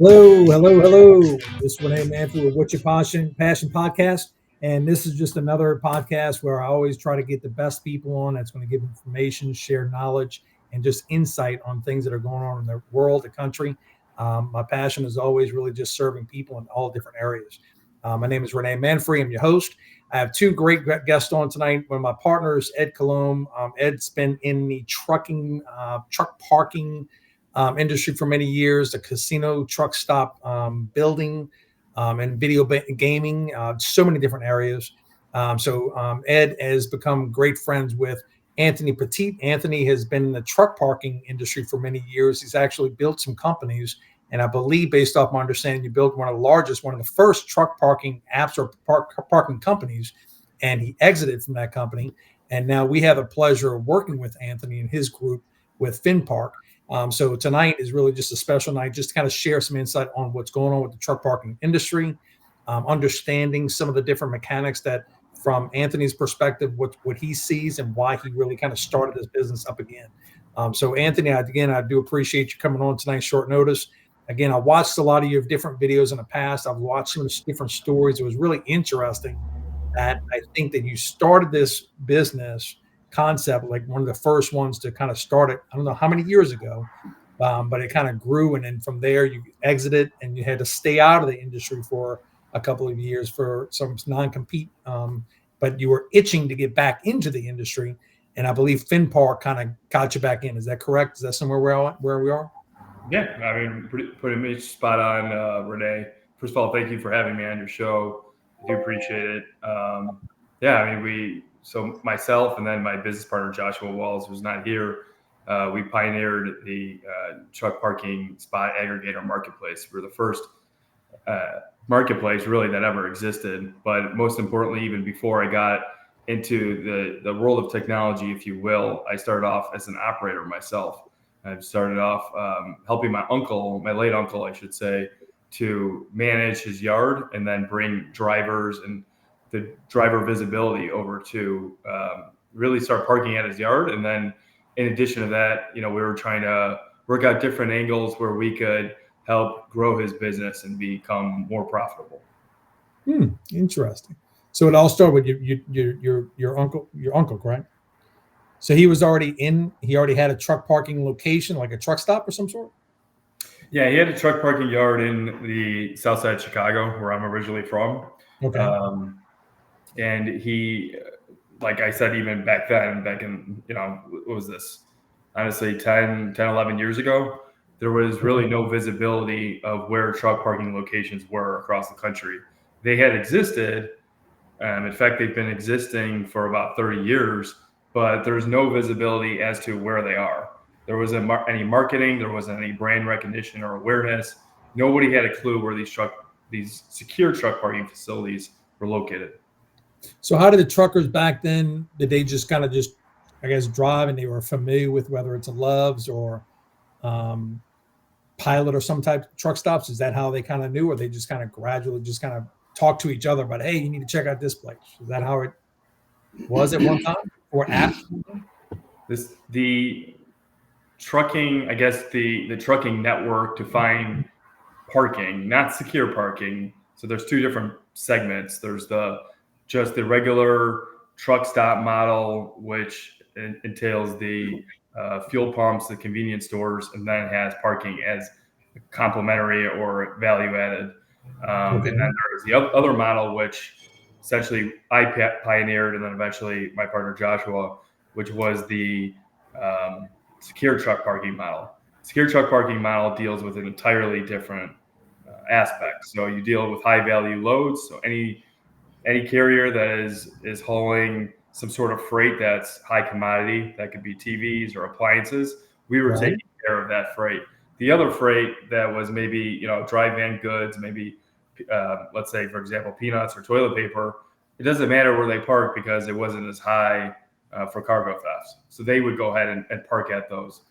Hello, hello, hello. This is Rene Manfre with What's Your Passion Podcast. And this is just another podcast where I always try to get the best people on that's going to give information, share knowledge, and just insight on things that are going on in the world, the country. My passion is always really just serving people in all different areas. My name is Rene Manfre. I'm your host. I have two great guests on tonight. One of my partners, Ed Colomb. Ed's been in the truck parking industry for many years, the casino truck stop building and video gaming, so many different areas. Ed has become great friends with Anthony Petitte. Anthony has been in the truck parking industry for many years. He's actually built some companies. And I believe, based off my understanding, you built one of the first truck parking apps or parking companies, and he exited from that company. And now we have the pleasure of working with Anthony and his group with Finpark. So tonight is really just a special night, just to kind of share some insight on what's going on with the truck parking industry, understanding some of the different mechanics that, from Anthony's perspective, what he sees and why he really kind of started this business up again. So Anthony, I do appreciate you coming on tonight, short notice. Again, I watched a lot of your different videos in the past. I've watched some different stories. It was really interesting that I think that you started this business concept, like one of the first ones to kind of start it. I don't know how many years ago, but it kind of grew. And then from there you exited and you had to stay out of the industry for a couple of years for some non-compete. But you were itching to get back into the industry. And I believe Finpark kind of got you back in. Is that correct? Is that somewhere where we are? Yeah, I mean, pretty much spot on, Rene. First of all, thank you for having me on your show. I do appreciate it. Yeah, I mean, so myself and then my business partner, Joshua Walls, who's not here, we pioneered the truck parking spot aggregator marketplace. We're the first marketplace really that ever existed. But most importantly, even before I got into the world of technology, if you will, I started off as an operator myself. I started off helping my late uncle, I should say, to manage his yard and then bring drivers and the driver visibility over to really start parking at his yard. And then in addition to that, we were trying to work out different angles where we could help grow his business and become more profitable. Interesting. So it all started with your uncle, correct? So he already had a truck parking location, like a truck stop or some sort? Yeah, he had a truck parking yard in the south side of Chicago, where I'm originally from. Okay. And he, like I said, even back in, what was this? Honestly, 10, 11 years ago, there was really no visibility of where truck parking locations were across the country. They had existed. In fact, they've been existing for about 30 years, but there's no visibility as to where they are. There wasn't any marketing. There wasn't any brand recognition or awareness. Nobody had a clue where these secure truck parking facilities were located. So how did the truckers back then, did they just kind of I guess, drive and they were familiar with whether it's a Love's or Pilot or some type of truck stops? Is that how they kind of knew, or they just kind of gradually just kind of talk to each other about, hey, you need to check out this place? Is that how it was at one time, or apps? The trucking, I guess the trucking network to find parking, not secure parking. So there's two different segments. There's just the regular truck stop model, which entails the fuel pumps, the convenience stores, and then has parking as complementary or value added. And then there's the other model, which essentially I pioneered, and then eventually my partner Joshua, which was the secure truck parking model. Secure truck parking model deals with an entirely different aspect. So you deal with high value loads. So any carrier that is hauling some sort of freight that's high commodity, that could be TVs or appliances, we were taking care of that freight. The other freight that was maybe, dry van goods, maybe, let's say, for example, peanuts or toilet paper, it doesn't matter where they park because it wasn't as high for cargo thefts. So they would go ahead and park at those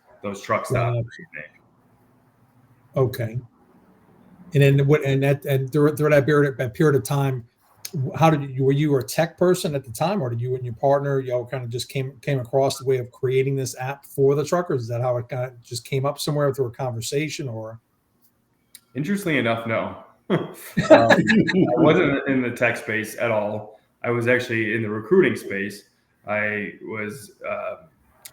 truck stops. Okay. And then through that period of time, were you a tech person at the time, or did you and your partner, y'all kind of just came across the way of creating this app for the truckers? Is that how it kind of just came up somewhere through a conversation, or? Interestingly enough, no. I wasn't in the tech space at all. I was actually in the recruiting space. I was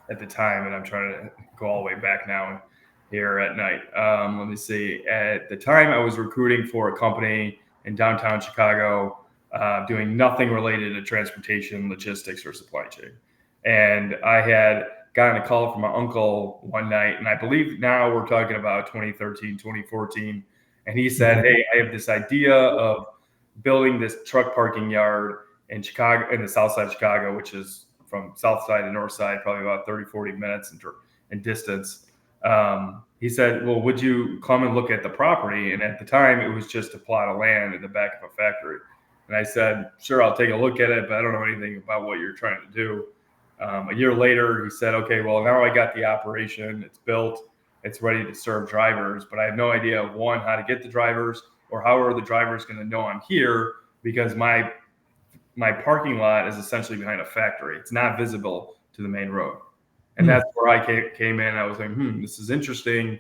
at the time, and I'm trying to go all the way back now here at night. Let me see. At the time, I was recruiting for a company in downtown Chicago, doing nothing related to transportation, logistics, or supply chain. And I had gotten a call from my uncle one night, and I believe now we're talking about 2013, 2014. And he said, "Hey, I have this idea of building this truck parking yard in Chicago, in the south side of Chicago, which is from south side to north side, probably about 30, 40 minutes in distance." He said, "Well, would you come and look at the property?" And at the time, it was just a plot of land in the back of a factory. And I said, "Sure, I'll take a look at it, but I don't know anything about what you're trying to do." A year later, he said, "Okay, well, now I got the operation. It's built. It's ready to serve drivers, but I have no idea, one, how to get the drivers, or how are the drivers going to know I'm here, because my parking lot is essentially behind a factory. It's not visible to the main road." And that's where I came in. I was like, this is interesting.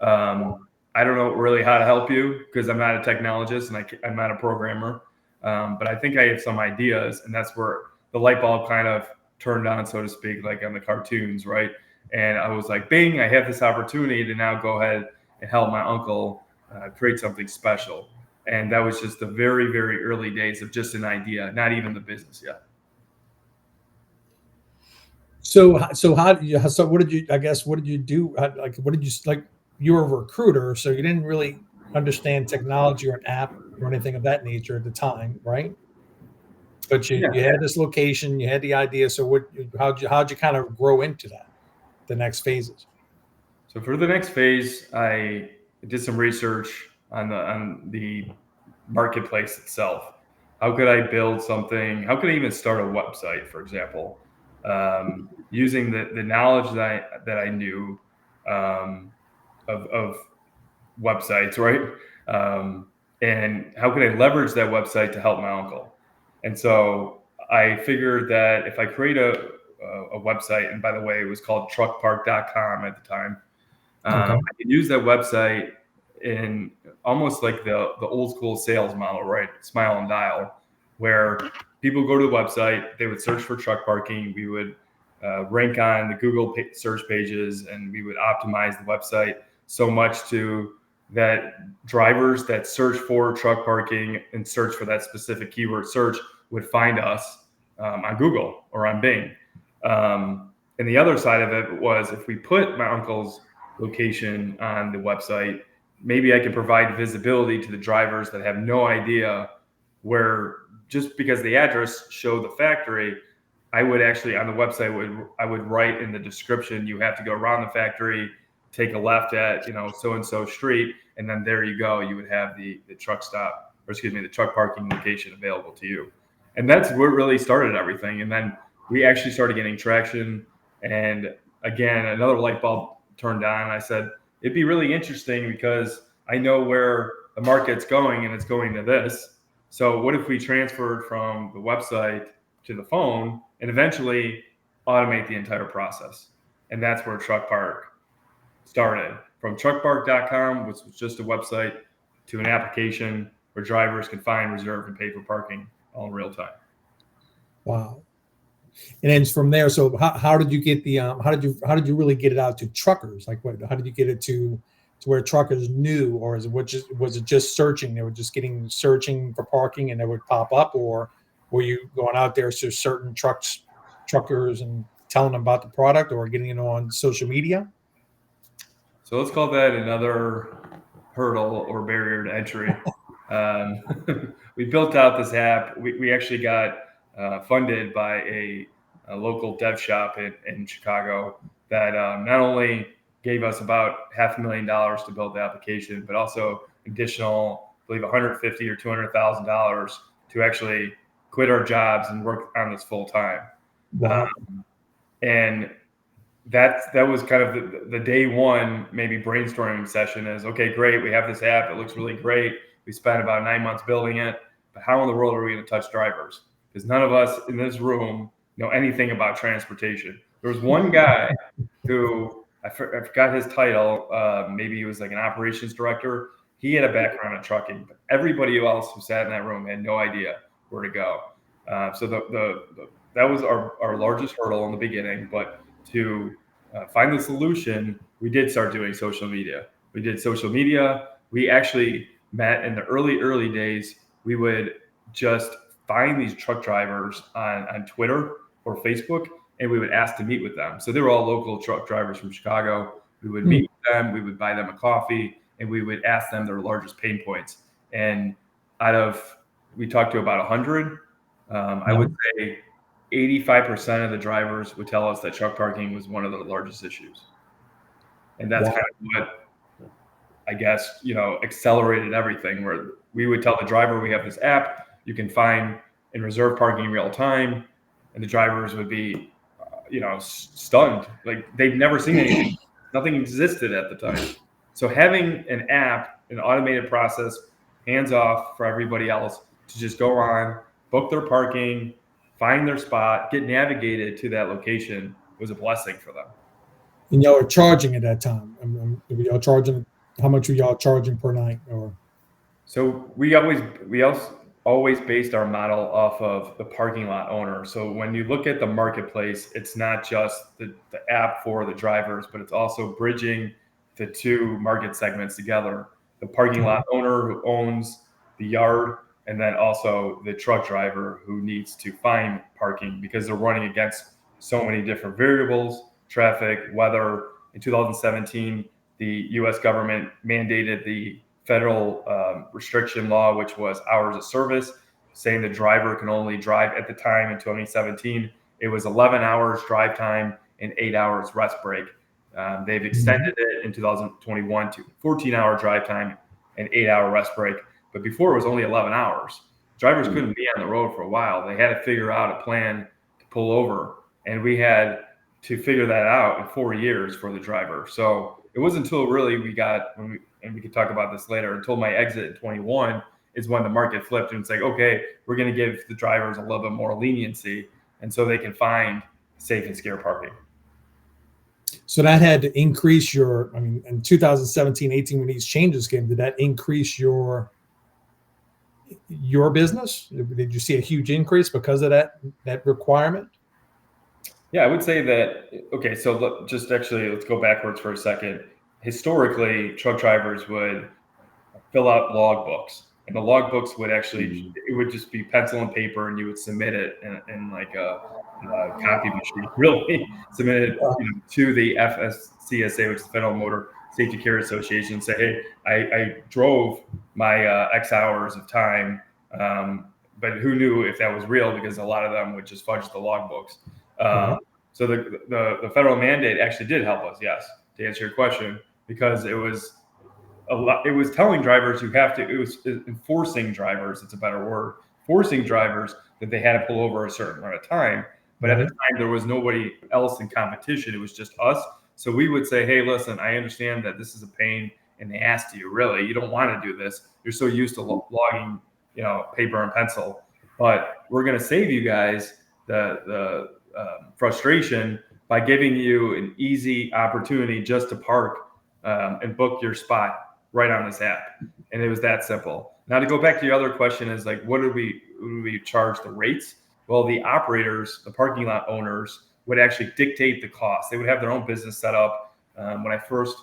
I don't know really how to help you because I'm not a technologist and I'm not a programmer. But I think I have some ideas, and that's where the light bulb kind of turned on, so to speak, like on the cartoons, right? And I was like, bing, I have this opportunity to now go ahead and help my uncle create something special. And that was just the very, very early days of just an idea, not even the business yet. So how did you? So what did you? I guess what did you do? Like what did you like? You were a recruiter, so you didn't really understand technology or an app or anything of that nature at the time, right? But you had this location, you had the idea. So what? How'd you kind of grow into that? The next phases. So for the next phase, I did some research on the marketplace itself. How could I build something? How could I even start a website, for example, using the knowledge that I knew of websites, right? And how could I leverage that website to help my uncle? And so I figured that if I create a website, and by the way, it was called truckpark.com at the time. Okay. I could use that website in almost like the old school sales model, right? Smile and dial, where people go to the website, they would search for truck parking. We would rank on the Google search pages, and we would optimize the website so much to that drivers that search for truck parking and search for that specific keyword search would find us on Google or on Bing. And the other side of it was, if we put my uncle's location on the website, maybe I could provide visibility to the drivers that have no idea where, just because the address showed the factory, I would actually on the website I would write in the description, you have to go around the factory, take a left at so and so street, and then there you go. You would have the truck stop, or excuse me, the truck parking location available to you. And that's what really started everything. And then we actually started getting traction. And again, another light bulb turned on. I said, it'd be really interesting because I know where the market's going, and it's going to this. So what if we transferred from the website to the phone and eventually automate the entire process? And that's where Truck Park started. From truckpark.com, which was just a website, to an application where drivers can find, reserve, and pay for parking all in real time. Wow. And then from there, so how did you get the how did you really get it out to truckers? Like how did you get it to where truckers knew, or was it just searching? They were just searching for parking and it would pop up, or were you going out there to certain truckers and telling them about the product, or getting it on social media? So let's call that another hurdle or barrier to entry. We built out this app. We actually got funded by a local dev shop in Chicago that not only gave us about $500,000 to build the application, but also additional, I believe, $150,000 or $200,000 to actually quit our jobs and work on this full time. Wow. And that was kind of the day one, maybe brainstorming session is, okay, great. We have this app. It looks really great. We spent about 9 months building it, but how in the world are we going to touch drivers? Because none of us in this room know anything about transportation. There was one guy who I forgot his title. Maybe he was like an operations director. He had a background in trucking, but everybody else who sat in that room had no idea where to go. So that was our largest hurdle in the beginning. But to find the solution, we did start doing social media. We did social media. We actually met in the early days. We would just find these truck drivers on Twitter or Facebook, and we would ask to meet with them. So they were all local truck drivers from Chicago. We would meet with them. We would buy them a coffee, and we would ask them their largest pain points. And we talked to about 100. I would say 85% of the drivers would tell us that truck parking was one of the largest issues. And that's kind of what, I guess, accelerated everything, where we would tell the driver, we have this app, you can find and reserve parking in real time. And the drivers would be, stunned. Like they've never seen anything. Nothing existed at the time. So having an app, an automated process, hands off for everybody else to just go on, book their parking, find their spot, get navigated to that location was a blessing for them. And y'all were charging at that time. Y'all charging? How much were y'all charging per night? Or so we always based our model off of the parking lot owner. So when you look at the marketplace, it's not just the app for the drivers, but it's also bridging the two market segments together. The parking lot owner who owns the yard, and then also the truck driver who needs to find parking because they're running against so many different variables, traffic, weather. In 2017, the U.S. government mandated the federal restriction law, which was hours of service, saying the driver can only drive at the time in 2017. It was 11 hours drive time and 8 hours rest break. They've extended it in 2021 to 14-hour drive time and 8-hour rest break. But before it was only 11 hours. Drivers couldn't be on the road for a while. They had to figure out a plan to pull over. And we had to figure that out in 4 years for the driver. So it wasn't until really and we could talk about this later, until my exit in 21 is when the market flipped and it's like, okay, we're going to give the drivers a little bit more leniency. And so they can find safe and secure parking. So that had to increase in 2017, 18, when these changes came, did that increase your business? Did you see a huge increase because of that requirement? Yeah, I would say that. Okay, so let's go backwards for a second. Historically, truck drivers would fill out log books, and the log books would actually, it would just be pencil and paper, and you would submit it in like a copy machine, really submit it to the FSCSA, which is the Federal Motor Safety Carrier Association, and say, hey, I drove my X hours of time, but who knew if that was real, because a lot of them would just fudge the log books. So the federal mandate actually did help us, yes, to answer your question, because it was telling drivers it was enforcing drivers, it's a better word, forcing drivers that they had to pull over a certain amount of time. But at the time, there was nobody else in competition. It was just us. So we would say, hey, listen, I understand that this is a pain in the ass to you, really. You don't want to do this. You're so used to logging, paper and pencil. But we're going to save you guys the frustration by giving you an easy opportunity just to park and book your spot right on this app. And it was that simple. Now, to go back to your other question is like, what do we charge the rates? Well, the operators, the parking lot owners, would actually dictate the cost. They would have their own business set up. My first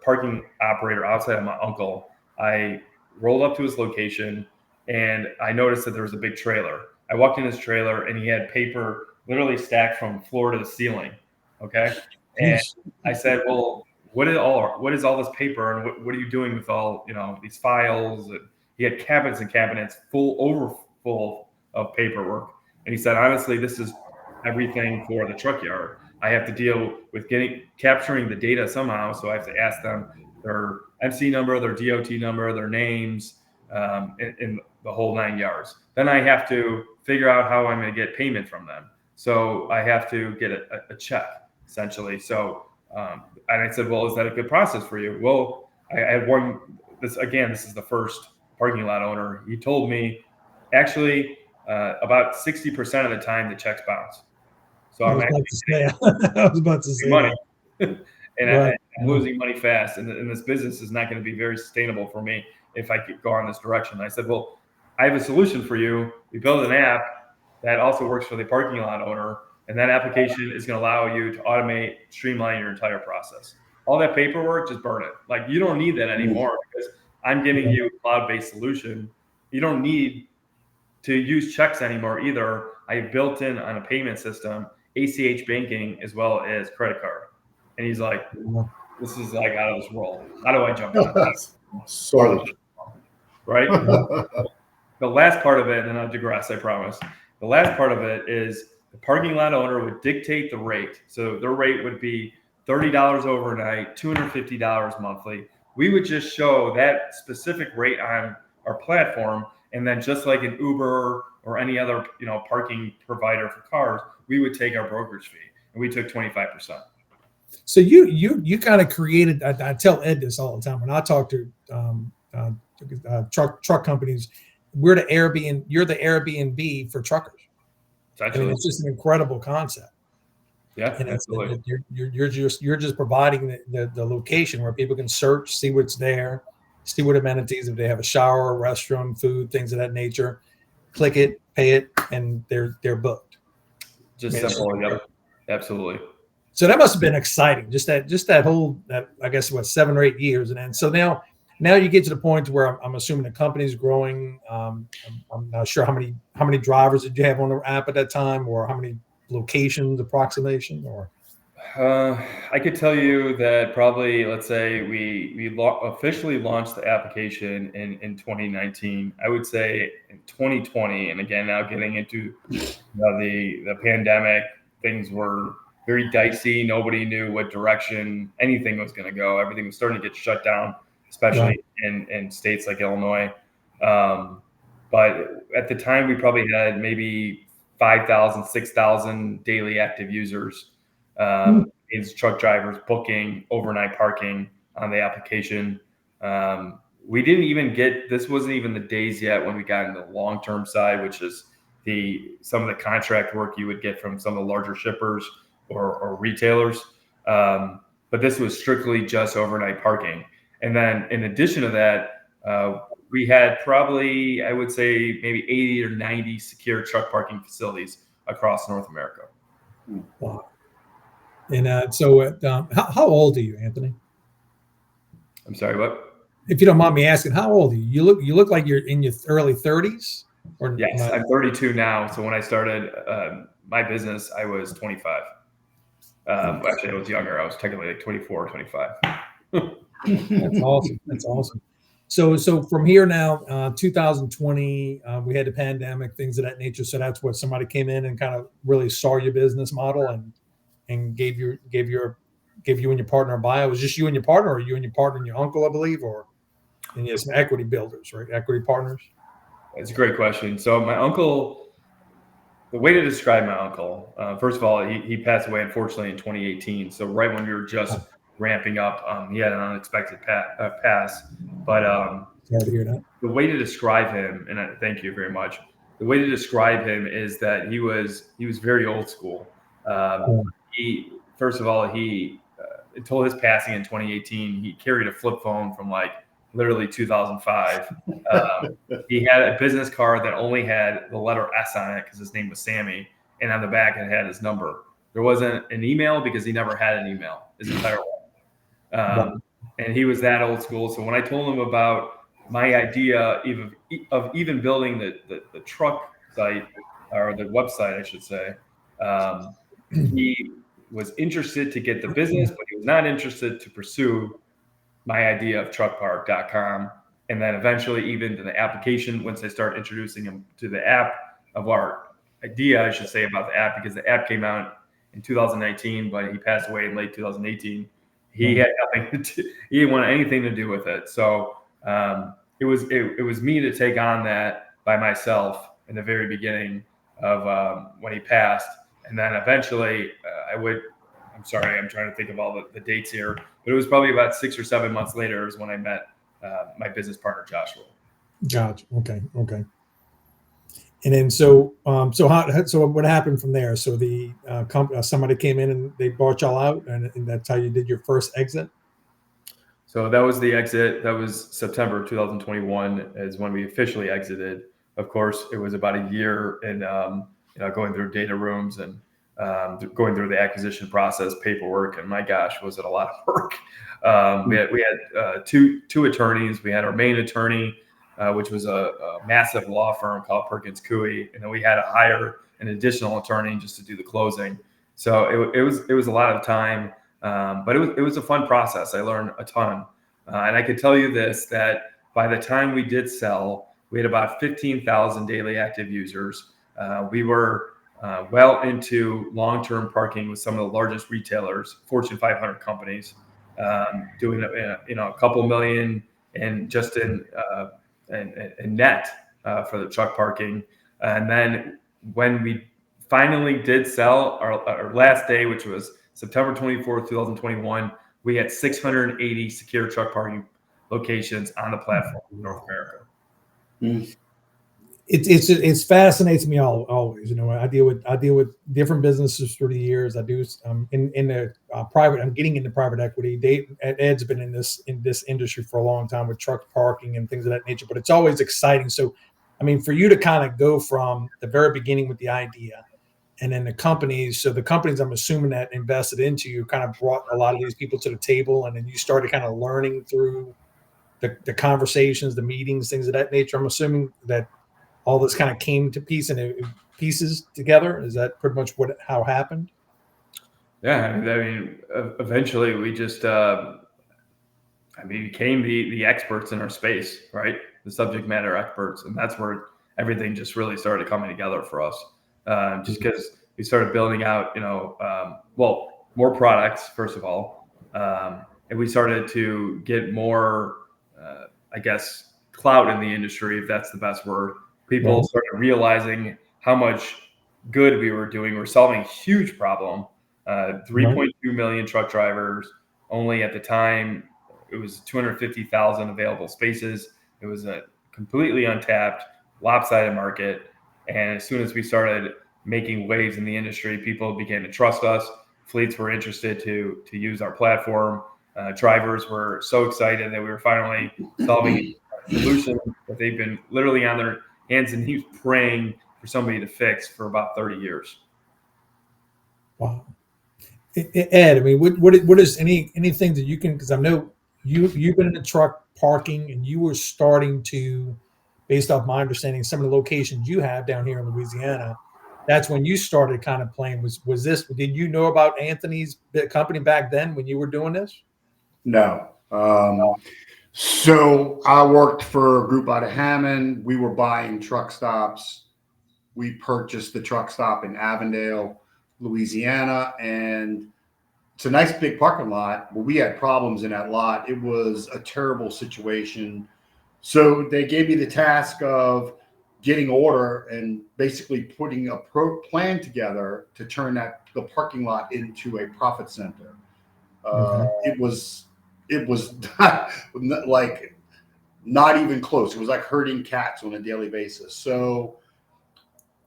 parking operator outside of my uncle, I rolled up to his location and I noticed that there was a big trailer. I walked in his trailer and he had paper literally stacked from floor to the ceiling. Okay. And I said, well, what is all this paper, and what are you doing with all, these files? And he had cabinets and cabinets full of paperwork. And he said, honestly, this is everything for the truck yard. I have to deal with capturing the data somehow. So I have to ask them their MC number, their DOT number, their names, in the whole 9 yards. Then I have to figure out how I'm going to get payment from them. So I have to get a check, essentially. So, and I said, well, is that a good process for you? Well, I had this is the first parking lot owner. He told me, actually, about 60% of the time the checks bounce. So I was about to say money. and Right. I'm losing money fast, and this business is not going to be very sustainable for me if I keep going this direction. And I said, well, I have a solution for you. We built an app that also works for the parking lot owner, and that application is going to allow you to automate, streamline your entire process. All that paperwork, just burn it. Like, you don't need that anymore because I'm giving you a cloud-based solution. You don't need to use checks anymore either. I built in on a payment system, ACH banking as well as credit card. And he's like, this is like out of this world. How do I jump on that? Sold. Right? The last part of it, and then I'll digress, I promise. The last part of it is the parking lot owner would dictate the rate. So their rate would be $30 overnight, $250 monthly. We would just show that specific rate on our platform. And then just like an Uber or any other, parking provider for cars, we would take our brokerage fee, and we took 25%. So you kind of created. I tell Ed this all the time when I talk to truck companies. We're the Airbnb. You're the Airbnb for truckers. It's just an incredible concept. Yeah, and absolutely. You're just providing the location where people can search, see what's there, see what amenities, if they have a shower, restroom, food, things of that nature. Click it, pay it, and they're booked. Just simple. Yep. Absolutely. So that must have been exciting. Just that whole, I guess, 7 or 8 years, and then so now you get to the point where I'm assuming the company's growing. I'm not sure how many drivers did you have on the app at that time, or how many locations approximation, or. I could tell you that probably, let's say we officially launched the application in 2019. I would say in 2020, and again, now getting into the pandemic, things were very dicey. Nobody knew what direction anything was going to go. Everything was starting to get shut down, especially in states like Illinois. But at the time, we probably had maybe 5,000, 6,000 daily active users. Is truck drivers booking overnight parking on the application. We didn't even this wasn't even the days yet when we got into the long-term side, which is some of the contract work you would get from some of the larger shippers or retailers. But this was strictly just overnight parking. And then in addition to that, we had probably, I would say, maybe 80 or 90 secure truck parking facilities across North America. Wow. And so how old are you, Anthony? I'm sorry, what? If you don't mind me asking, how old are you? You look like you're in your early 30s. Or yes, not? I'm 32 now. So when I started my business, I was 25. Actually, I was younger. I was technically like 24 or 25. That's awesome. That's awesome. So from here now, 2020, we had the pandemic, things of that nature. So that's what somebody came in and kind of really saw your business model and gave you and your partner a buy. It was just you and your partner, or you and your partner and your uncle, I believe, and you have some equity builders, right? Equity partners. That's a great question. So my uncle, the way to describe my uncle, first of all, he passed away, unfortunately, in 2018. So right when we were just ramping up, he had an unexpected pass. But sorry to hear that. The way to describe him, and thank you very much. The way to describe him is that he was very old school. He first of all, until his passing in 2018, he carried a flip phone from like literally 2005. He had a business card that only had the letter S on it because his name was Sammy, and on the back it had his number. There wasn't an email because he never had an email his entire life. And he was that old school. So when I told him about my idea of even building the truck site, or the website, I should say, he was interested to get the business, but he was not interested to pursue my idea of truckpark.com. And then eventually even to the application, once I started introducing him to the app of our idea, I should say, about the app, because the app came out in 2019, but he passed away in late 2018. He had nothing he didn't want anything to do with it. So it was me to take on that by myself in the very beginning of when he passed. And then eventually I'm sorry, I'm trying to think of all the dates here, but it was probably about 6 or 7 months later is when I met my business partner, Joshua. Gotcha. Okay. And then so what happened from there? So the somebody came in and they bought y'all out, and that's how you did your first exit. So that was the exit. That was September 2021 is when we officially exited. Of course, it was about a year in going through data rooms and going through the acquisition process, paperwork, and my gosh, was it a lot of work. We had two attorneys. We had our main attorney, which was a massive law firm called Perkins Coie, and then we had to hire an additional attorney just to do the closing. So it was a lot of time. But it was a fun process. I learned a ton. And I could tell you this, that by the time we did sell, we had about 15,000 daily active users. We were well into long-term parking with some of the largest retailers, Fortune 500 companies, doing a couple million in net for the truck parking. And then when we finally did sell our last day, which was September 24th, 2021, we had 680 secure truck parking locations on the platform in North America. It fascinates me always. I deal with different businesses through the years. I do in the private. I'm getting into private equity. Ed's been in this industry for a long time with truck parking and things of that nature. But it's always exciting. So, I mean, for you to kind of go from the very beginning with the idea, and then the companies, I'm assuming that invested into you kind of brought a lot of these people to the table, and then you started kind of learning through the conversations, the meetings, things of that nature. I'm assuming that all this kind of came to pieces together. Is that pretty much how it happened? Yeah, I mean, eventually we just, became the experts in our space, right? The subject matter experts, and that's where everything just really started coming together for us. Just because we started building out, more products first of all, and we started to get more, clout in the industry, if that's the best word. People started realizing how much good we were doing. We're solving a huge problem. 3.2 million truck drivers. Only at the time, it was 250,000 available spaces. It was a completely untapped, lopsided market. And as soon as we started making waves in the industry, people began to trust us. Fleets were interested to use our platform. Drivers were so excited that we were finally solving a solution that they've been literally on their hands and knees praying for somebody to fix for about 30 years. Wow. Ed, I mean, what is anything that you can, because I know you've been in the truck parking and you were starting to, based off my understanding, some of the locations you have down here in Louisiana, that's when you started kind of playing. Did you know about Anthony's company back then when you were doing this? No. So I worked for a group out of Hammond. We were buying truck stops. We purchased the truck stop in Avondale, Louisiana, and it's a nice big parking lot, but we had problems in that lot. It was a terrible situation. So they gave me the task of getting order and basically putting a plan together to turn the parking lot into a profit center. It was not even close. It was like herding cats on a daily basis. So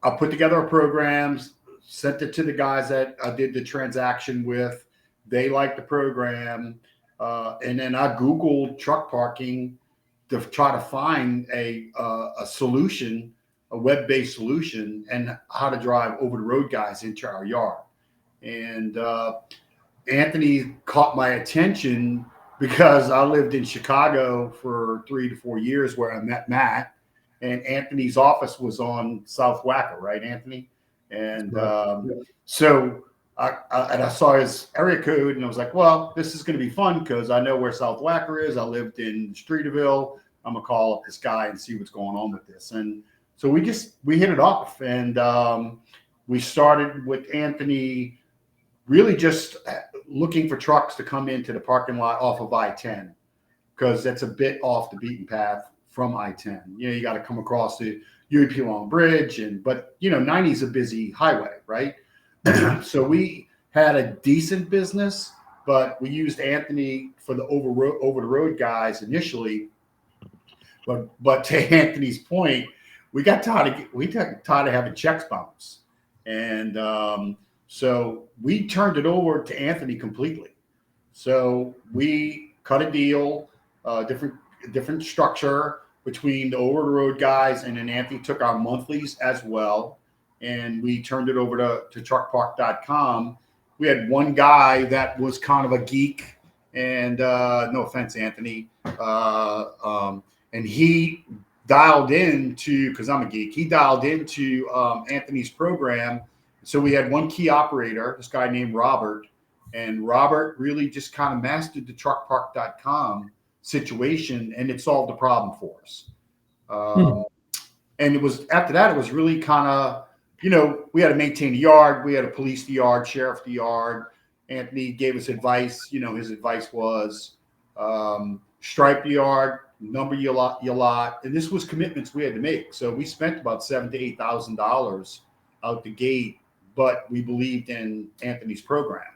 I put together a program, sent it to the guys that I did the transaction with. They liked the program. And then I Googled truck parking to try to find a solution, a web-based solution, and how to drive over-the-road guys into our yard. And Anthony caught my attention because I lived in Chicago for 3 to 4 years where I met Matt. And Anthony's office was on South Wacker, right, Anthony? And so I saw his area code, and I was like, well, this is going to be fun because I know where South Wacker is. I lived in Streeterville. I'm going to call up this guy and see what's going on with this. And so we hit it off. And we started with Anthony really just looking for trucks to come into the parking lot off of I-10 because that's a bit off the beaten path from I-10. You got to come across the UP Long Bridge, but 90 is a busy highway, right? So we had a decent business, but we used Anthony for the over the road guys initially. But to Anthony's point, we got tired of having checks bounce, and so we turned it over to Anthony completely. So we cut a deal, different structure between the over the road guys, and then Anthony took our monthlies as well, and we turned it over to truckpark.com. We had one guy that was kind of a geek, and no offense, Anthony, and he dialed into, because I'm a geek, he dialed into Anthony's program. So we had one key operator, this guy named Robert, and Robert really just kind of mastered the truckpark.com situation, and it solved the problem for us. And it was after that, it was really kind of, we had to maintain the yard, we had to police the yard, sheriff the yard. Anthony gave us advice. His advice was stripe the yard, number your lot, and this was commitments we had to make. So we spent about $7,000 to $8,000 out the gate, but we believed in Anthony's program.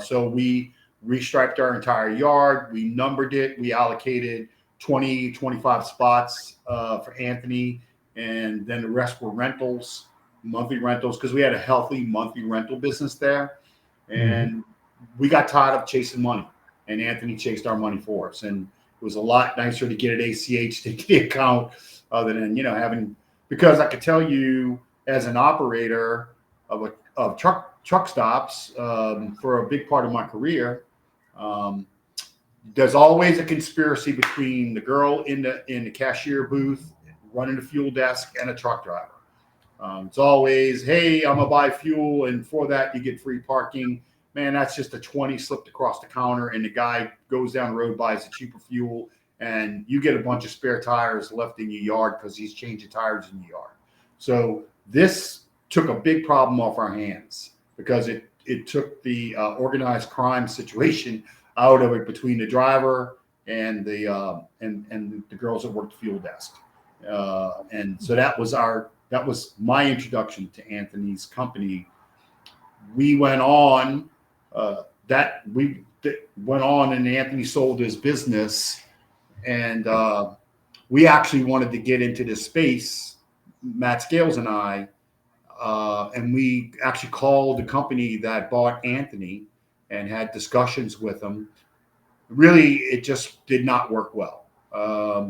So we restriped our entire yard. We numbered it. We allocated 20, 25 spots for Anthony, and then the rest were rentals, monthly rentals, because we had a healthy monthly rental business there. And we got tired of chasing money, and Anthony chased our money for us. And it was a lot nicer to get it ACH to the account other than, having, because I could tell you as an operator of truck stops for a big part of my career, there's always a conspiracy between the girl in the cashier booth running the fuel desk and a truck driver. It's always, hey, I'm gonna buy fuel, and for that you get free parking. Man, that's just a 20 slipped across the counter, and the guy goes down the road, buys a cheaper fuel, and you get a bunch of spare tires left in your yard because he's changing tires in your yard. So this took a big problem off our hands, because it took the organized crime situation out of it between the driver and the girls that worked the fuel desk. And so that was my introduction to Anthony's company. We went on and Anthony sold his business, and we actually wanted to get into this space, Matt Scales and I, and we actually called the company that bought Anthony and had discussions with them. Really, it just did not work well.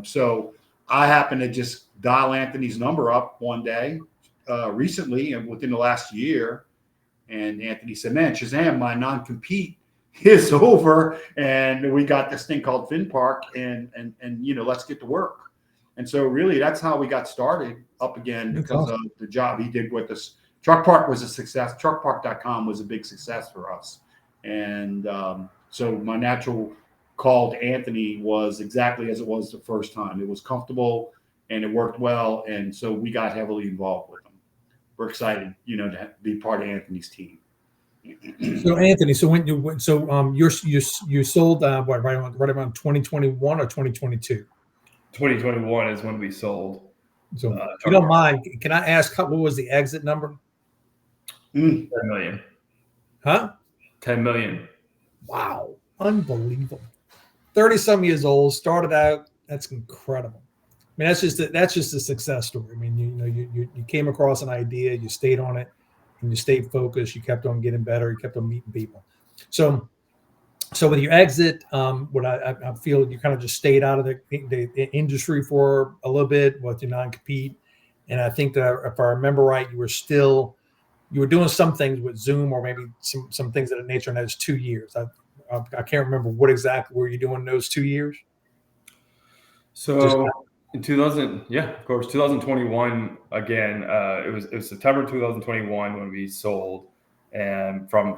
So I happened to just dial Anthony's number up one day recently, and within the last year, and Anthony said, man, Shazam, my non-compete is over, and we got this thing called Finpark, and let's get to work. And so really that's how we got started up again, because of the job he did with us. Truck Park was a success. Truckpark.com was a big success for us. And so my natural call to Anthony was exactly as it was the first time. It was comfortable and it worked well. And so we got heavily involved with him. We're excited, to be part of Anthony's team. So Anthony, you sold right around 2021 or 2022? 2021 is when we sold. So if you don't mind, can I ask what was the exit number? 10 million. Huh? 10 million. Wow. Unbelievable. 30-some years old, started out. That's incredible. I mean, that's just a success story. I mean, you came across an idea, you stayed on it, and you stayed focused. You kept on getting better. You kept on meeting people. So with your exit, what I feel you kind of just stayed out of the industry for a little bit with your non-compete. And I think that if I remember right, you were doing some things with Zoom, or maybe some things of that nature, and that's 2 years. I can't remember what exactly were you doing those 2 years. So in 2021 again, it was September 2021 when we sold, and from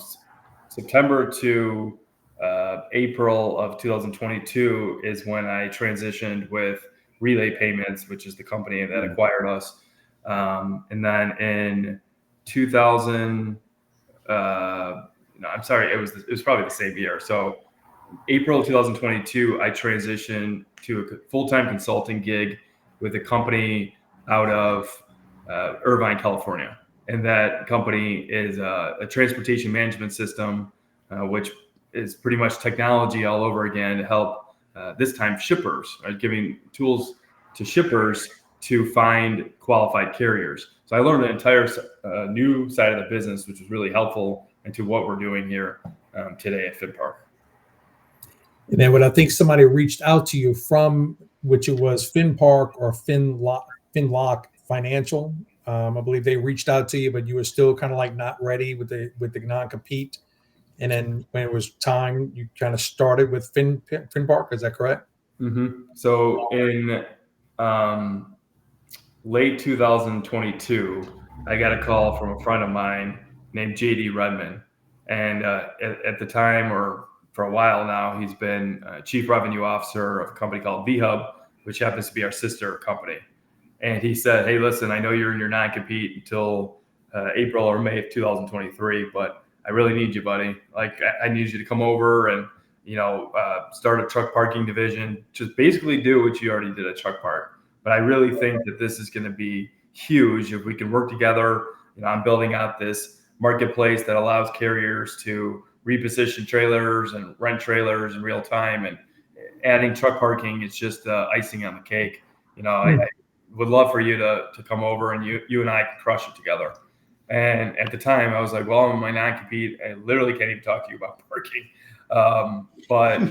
September to April of 2022 is when I transitioned with Relay Payments, which is the company that acquired us, and then in 2000. I'm sorry, it was probably the same year. So April 2022, I transitioned to a full-time consulting gig with a company out of Irvine, California. And that company is a transportation management system, which is pretty much technology all over again to help this time shippers, right? Giving tools to shippers to find qualified carriers. So I learned an entire new side of the business, which was really helpful into what we're doing here today at Finpark. And then when I think somebody reached out to you from, which it was Finpark or Finlock Financial, I believe they reached out to you, but you were still kind of like not ready with the non-compete. And then when it was time, you kind of started with Finpark. Is that correct? Mm-hmm. So in late 2022, I got a call from a friend of mine named JD Redmond. And at the time, or for a while now, he's been chief revenue officer of a company called VHub, which happens to be our sister company. And he said, hey, listen, I know you're in your non-compete until April or May of 2023, but I really need you, buddy. Like, I need you to come over and, start a truck parking division. Just basically do what you already did at Truck Park. But I really think that this is going to be huge if we can work together. I'm building out this marketplace that allows carriers to reposition trailers and rent trailers in real time, and adding truck parking is just icing on the cake. I would love for you to come over and you and I can crush it together. And at the time I was like, well, in my non-compete, I literally can't even talk to you about parking. But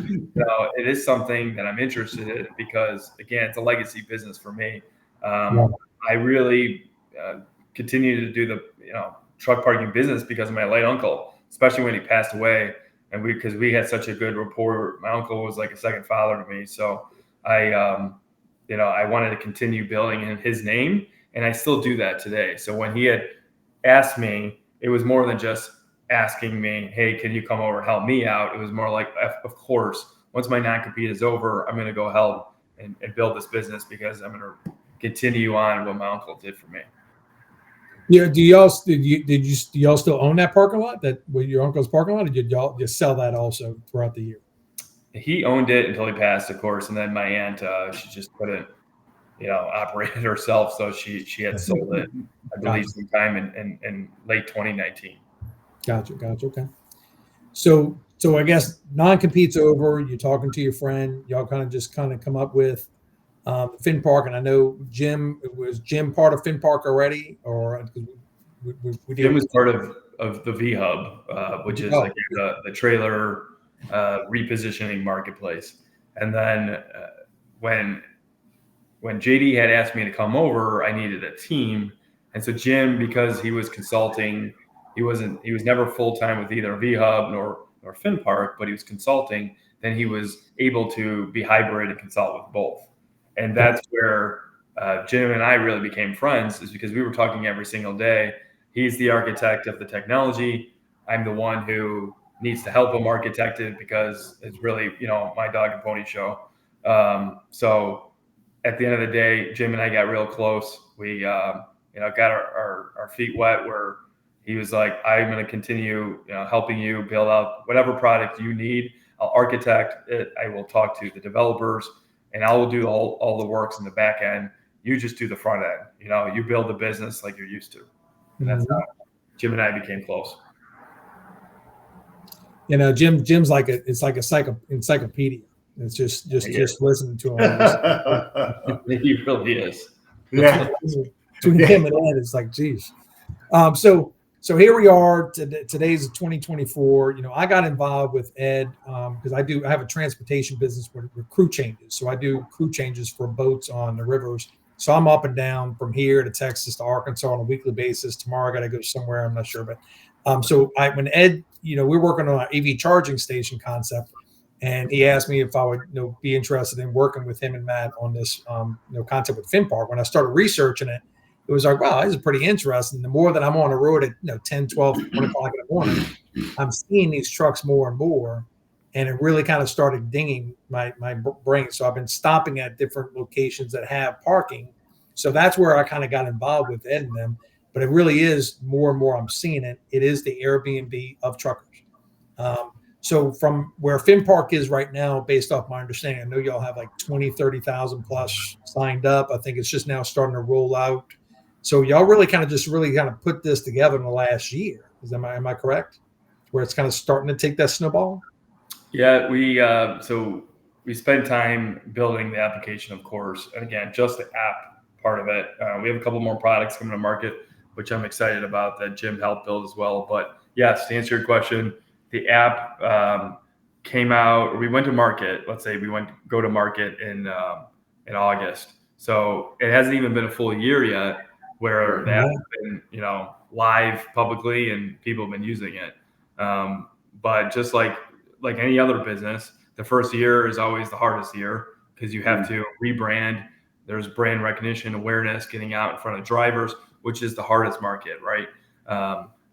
it is something that I'm interested in because, again, it's a legacy business for me. I really continue to do the truck parking business because of my late uncle, especially when he passed away, and because we had such a good rapport. My uncle was like a second father to me, so I wanted to continue building in his name, and I still do that today. So when he had asked me, it was more than just asking me, hey, can you come over and help me out? It was more like, of course, once my non-compete is over, I'm going to go help and build this business because I'm going to continue on what my uncle did for me. Yeah. Do y'all still own that parking lot, that with your uncle's parking lot, or did y'all just sell that also throughout the year? He owned it until he passed, of course, and then my aunt, she just couldn't, operate it herself, so she had sold it, I believe, sometime in late 2019. Gotcha. Okay. So I guess non-compete's over. You're talking to your friend. Y'all kind of come up with Finpark, and I know Jim part of Finpark already, or Jim was part of the VHub, which is like the trailer repositioning marketplace. And then when JD had asked me to come over, I needed a team, and so Jim, because he was consulting, he was never full time with either VHub nor Finpark, but he was consulting. Then he was able to be hybrid and consult with both. And that's where Jim and I really became friends, is because we were talking every single day. He's the architect of the technology. I'm the one who needs to help him architect it because it's really, my dog and pony show. So at the end of the day, Jim and I got real close. We, got our feet wet, where he was like, I'm going to continue, helping you build out whatever product you need. I'll architect it. I will talk to the developers, and I will do all the works in the back end. You just do the front end. You build the business like you're used to. And that's how Jim and I became close. Jim's like it's like a encyclopedia. It's just listening to him. He really is. Yeah. Between him and Ed, it's like, geez. So here we are. Today's 2024. I got involved with Ed because I have a transportation business with crew changes. So I do crew changes for boats on the rivers. So I'm up and down from here to Texas to Arkansas on a weekly basis. Tomorrow I got to go somewhere, I'm not sure. But when Ed, we're working on an EV charging station concept, and he asked me if I would be interested in working with him and Matt on this concept with Finpark. When I started researching it, it was like, wow, this is pretty interesting. The more that I'm on the road at 10, 12, 1 o'clock in the morning, I'm seeing these trucks more and more. And it really kind of started dinging my brain. So I've been stopping at different locations that have parking. So that's where I kind of got involved with Ed and them. But it really is more and more I'm seeing it. It is the Airbnb of truckers. So from where Finpark is right now, based off my understanding, I know y'all have like 20, 30,000 plus signed up. I think it's just now starting to roll out. So y'all really kind of put this together in the last year. Am I correct? Where it's kind of starting to take that snowball? Yeah, we spent time building the application, of course, and again, just the app part of it. We have a couple more products coming to market, which I'm excited about that Jim helped build as well. But yes, to answer your question, the app came out, or we went to market. Let's say we go to market in August. So it hasn't even been a full year yet where the app has been, live publicly and people have been using it. But just like any other business, the first year is always the hardest year because you have to rebrand. There's brand recognition, awareness, getting out in front of drivers, which is the hardest market, right?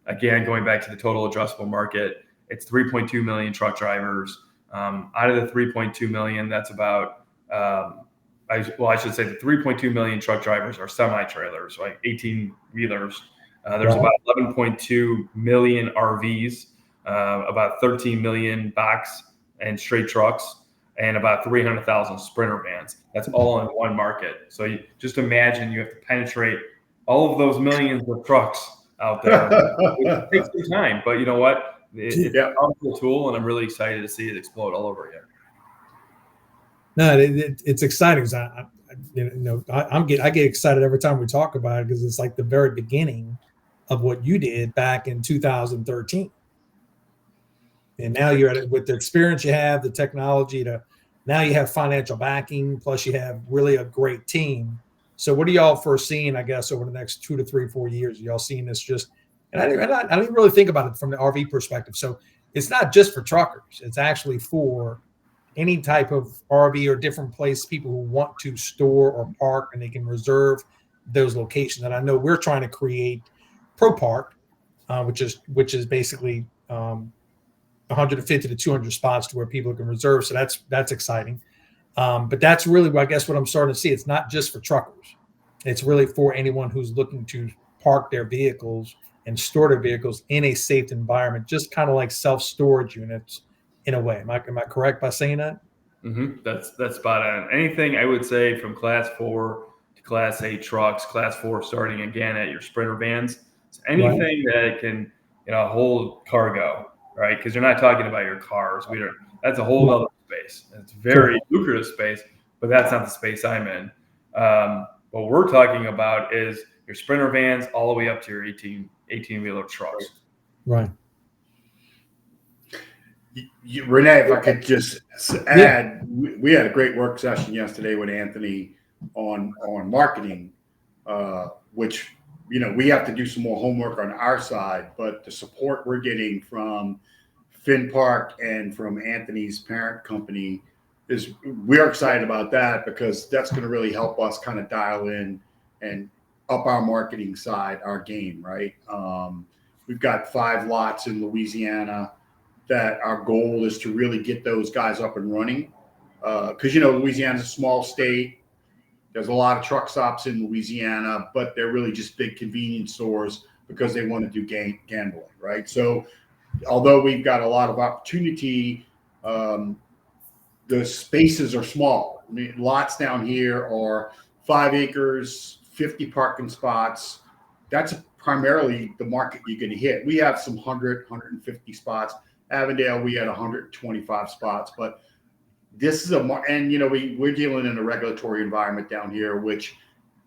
Again, going back to the total addressable market, it's 3.2 million truck drivers. Out of the 3.2 million, that's about, I should say the 3.2 million truck drivers are semi-trailers, like 18-wheelers. There's about 11.2 million RVs, about 13 million box and straight trucks, and about 300,000 Sprinter vans. That's all in one market. So you just imagine you have to penetrate all of those millions of trucks out there. It takes some time, but you know what? It's a powerful tool, and I'm really excited to see it explode all over again. No, it's exciting. I get excited every time we talk about it because it's like the very beginning of what you did back in 2013. And now you're at it with the experience you have, the technology now you have financial backing, plus you have really a great team. So what are y'all foreseeing, I guess, over the next 2 to 3, 4 years? Are y'all seeing this just, and I didn't really think about it from the RV perspective. So it's not just for truckers. It's actually for any type of RV or different place, people who want to store or park, and they can reserve those locations. And I know we're trying to create Pro Park, which is basically 150 to 200 spots to where people can reserve. So that's exciting. But that's really, I guess, what I'm starting to see. It's not just for truckers. It's really for anyone who's looking to park their vehicles and store their vehicles in a safe environment, just kind of like self-storage units in a way. Am I correct by saying that? Mm-hmm. That's spot on. Anything I would say from Class 4 to Class 8 trucks, Class 4 starting again at your Sprinter vans. So anything that can hold cargo, right? Because you're not talking about your cars. That's a whole other space. It's very lucrative space, but that's not the space I'm in. What we're talking about is your Sprinter vans all the way up to your 18-wheeler trucks. Right. Rene, if I could just add, we had a great work session yesterday with Anthony on marketing, which, we have to do some more homework on our side, but the support we're getting from Finpark and from Anthony's parent company we're excited about that because that's going to really help us kind of dial in and up our marketing side, our game, right? We've got 5 lots in Louisiana that our goal is to really get those guys up and running. Because, Louisiana's a small state. There's a lot of truck stops in Louisiana, but they're really just big convenience stores because they want to do gambling, right? So although we've got a lot of opportunity, the spaces are small. I mean, lots down here are 5 acres, 50 parking spots. That's primarily the market you're going to hit. We have some 100, 150 spots. Avondale, we had 125 spots, but this is we're dealing in a regulatory environment down here, which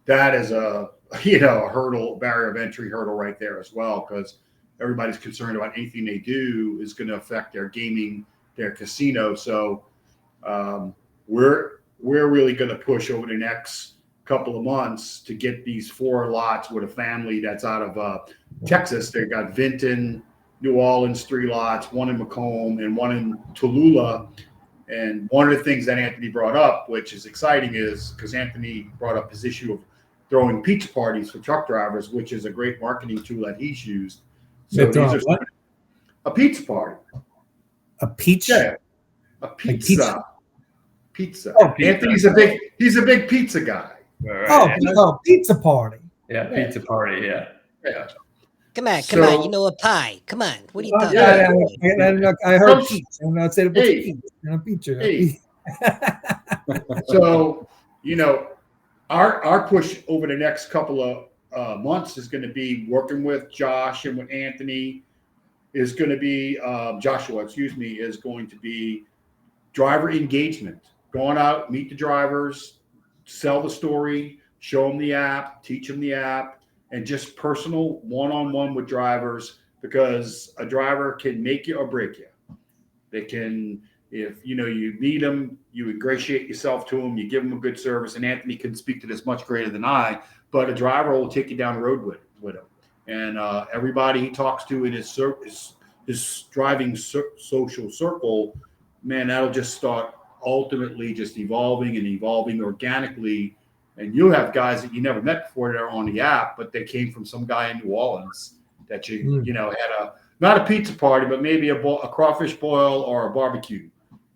that is a hurdle, barrier of entry hurdle right there as well, because everybody's concerned about anything they do is going to affect their gaming, their casino. So we're really going to push over the next couple of months to get these 4 lots with a family that's out of Texas. They got Vinton, New Orleans, 3 lots, 1 in Macomb and 1 in Tallulah. And one of the things that Anthony brought up, which is exciting, is because Anthony brought up his issue of throwing pizza parties for truck drivers, which is a great marketing tool that he's used. So these are a pizza party. A pizza? Yeah, a pizza. Pizza. Oh, Anthony's he's a big pizza guy. Right. Pizza party. Yeah, pizza party. Yeah. Come on. You know a pie. Come on. What are you talking about? I heard pizza. And I said, pizza. Hey. So, our push over the next couple of months is going to be working with Josh and with Anthony is going to be, Joshua, is going to be driver engagement. Going out, meet the drivers, sell the story, show them the app, teach them the app, and just personal one-on-one with drivers, because a driver can make you or break you. They can, if you meet them, you ingratiate yourself to them, you give them a good service. And Anthony can speak to this much greater than I, but a driver will take you down the road with him. And everybody he talks to in his driving social circle, man, that'll just start ultimately just evolving organically. And you'll have guys that you never met before that are on the app, but they came from some guy in New Orleans that had not a pizza party, but maybe a crawfish boil or a barbecue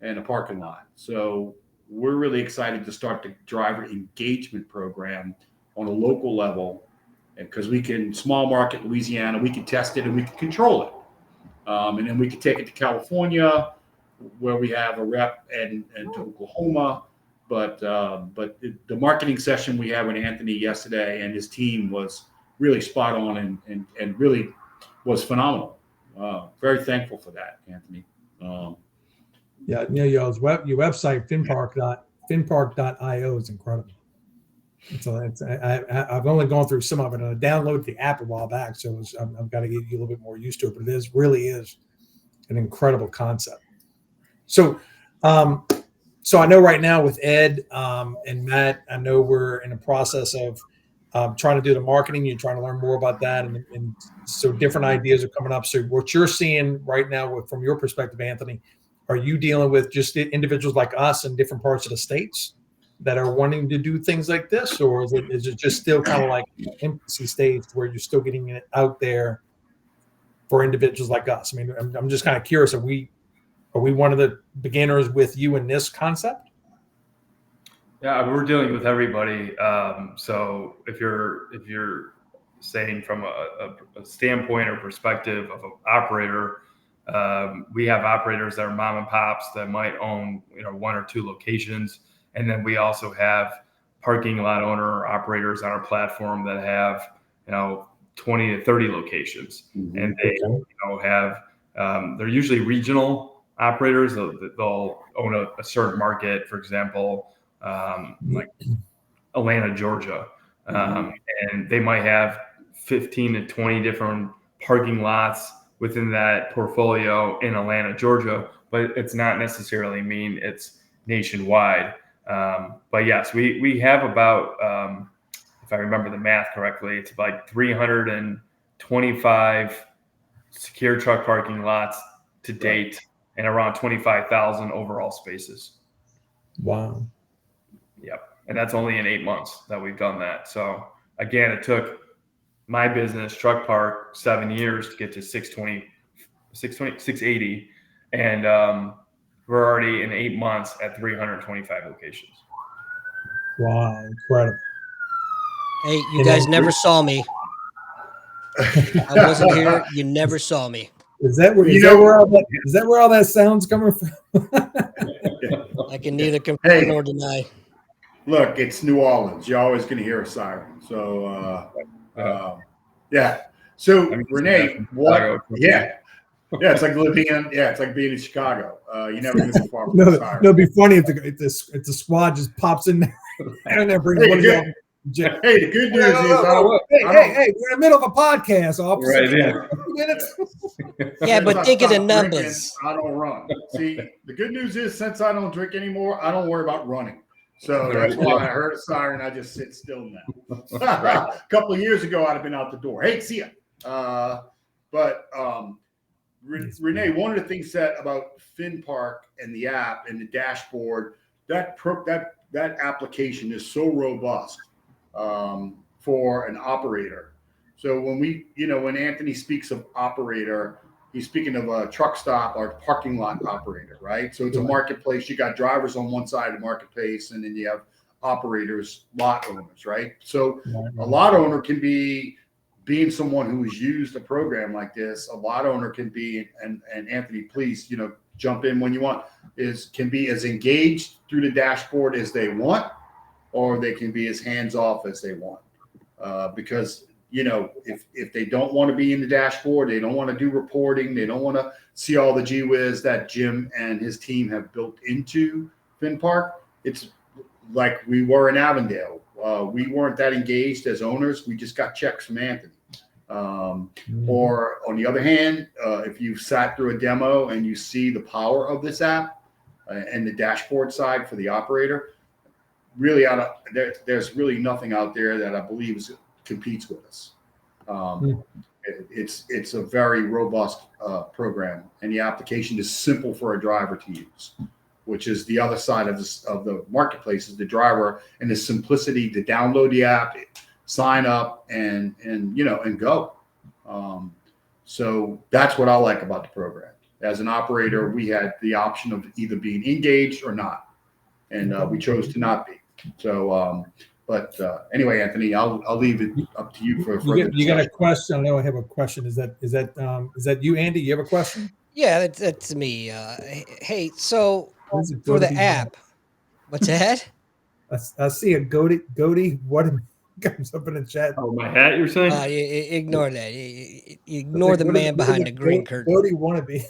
in a parking lot. So we're really excited to start the driver engagement program on a local level, because we can, small market Louisiana, we can test it and we can control it. And then we can take it to California, where we have a rep, and to Oklahoma. But the marketing session we had with Anthony yesterday and his team was really spot on and really was phenomenal. Very thankful for that, Anthony. Your website, Finpark.io, is incredible. I've only gone through some of it, and I downloaded the app a while back, so I've got to get you a little bit more used to it. But it really is an incredible concept. So, so I know right now with Ed and Matt, I know we're in the process of trying to do the marketing. You're trying to learn more about that, and so different ideas are coming up. So what you're seeing right now, from your perspective, Anthony, are you dealing with just individuals like us in different parts of the states that are wanting to do things like this, or is it just still kind of like infancy stage where you're still getting it out there for individuals like us? I mean, I'm just kind of curious. Are we one of the beginners with you in this concept? Yeah, we're dealing with everybody. So if you're saying from a standpoint or perspective of an operator, we have operators that are mom and pops that might own one or two locations, and then we also have parking lot owner operators on our platform that have 20 to 30 locations, and they have they're usually regional operators. They'll own a certain market, for example, like Atlanta, Georgia, and they might have 15 to 20 different parking lots within that portfolio in Atlanta, Georgia, but it's not necessarily mean it's nationwide. But yes, we have about, if I remember the math correctly, it's like 325 secure truck parking lots to date, and around 25,000 overall spaces. Wow. Yep. And that's only in 8 months that we've done that. So again, it took my business, Truck Park, 7 years to get to 680. And we're already in 8 months at 325 locations. Wow. Incredible. Hey, you guys never saw me. I wasn't here. You never saw me. Is that where all that sound's coming from? I can neither confirm nor deny. Look, it's New Orleans. You're always going to hear a siren. So, yeah. So, Rene, what? Yeah. Yeah, it's like being in Chicago. You never going to be far from the siren. It'd be funny if the squad just pops in there and then brings one of y'all. Hey, the good news is, hey, we're in the middle of a podcast, officer. Right, yeah, but think of the numbers. I don't run. See, the good news is, since I don't drink anymore, I don't worry about running. So that's why I heard a siren. I just sit still now. A couple of years ago, I'd have been out the door. Hey, see ya. But Rene, one of the things that about Finpark and the app and the dashboard, that application is so robust for an operator. So when Anthony speaks of operator, he's speaking of a truck stop or parking lot operator, right? So it's a marketplace. You got drivers on one side of the marketplace, and then you have operators, lot owners, right? So a lot owner can be, being someone who's used a program like this, a lot owner can be, and Anthony, please, jump in when you want, can be as engaged through the dashboard as they want, or they can be as hands-off as they want. Because if they don't want to be in the dashboard, they don't want to do reporting, they don't want to see all the gee whiz that Jim and his team have built into Finpark. It's like we were in Avondale. We weren't that engaged as owners. We just got checks from Anthony. Or on the other hand, if you've sat through a demo and you see the power of this app and the dashboard side for the operator, really there's really nothing out there that I believe competes with us. It's a very robust program, and the application is simple for a driver to use, which is the other side of the marketplace, is the driver and the simplicity to download the app, sign up, and go. So that's what I like about the program. As an operator, we had the option of either being engaged or not, and we chose to not be. So, anyway, Anthony, I'll leave it up to you for further. You got a question? I know I have a question. Is that you, Andy? You have a question? Yeah, that's me. Hey, so for the app, what's that? I see a goatee. What comes up in the chat? Oh, my hat, you're saying? Ignore that. Ignore the man behind the green curtain. Goatee wannabe.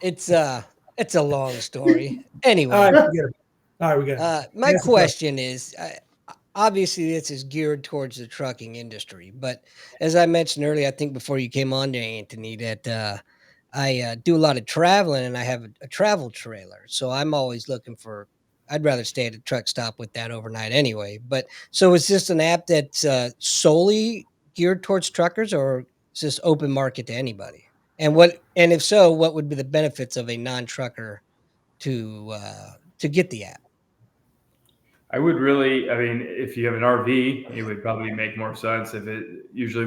It's a long story. Anyway. All right, we get it. My question is, obviously this is geared towards the trucking industry, but as I mentioned earlier, I think before you came on there, Anthony, that I do a lot of traveling, and I have a travel trailer. So I'm always looking for, I'd rather stay at a truck stop with that overnight anyway. But so is this an app that's solely geared towards truckers, or is this open market to anybody? And if so, what would be the benefits of a non-trucker to get the app? I would really, I mean, if you have an RV, it would probably make more sense. Usually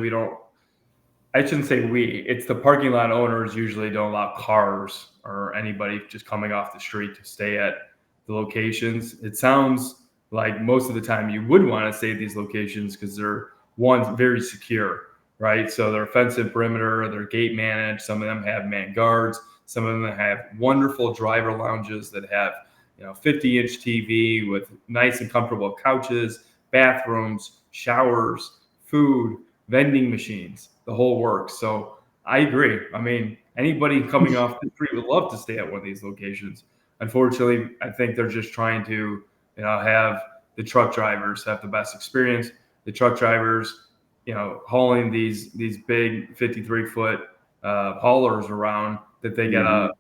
I shouldn't say it's the parking lot owners usually don't allow cars or anybody just coming off the street to stay at the locations. It sounds like most of the time you would want to stay at these locations because they're, one, very secure, right? So they're fenced perimeter, they're gate managed. Some of them have manned guards. Some of them have wonderful driver lounges that have 50-inch TV with nice and comfortable couches, bathrooms, showers, food, vending machines, the whole works. So I agree. I mean, anybody coming off the street would love to stay at one of these locations. Unfortunately, I think they're just trying to, have the truck drivers have the best experience. The truck drivers, hauling these big 53-foot haulers around that they gotta,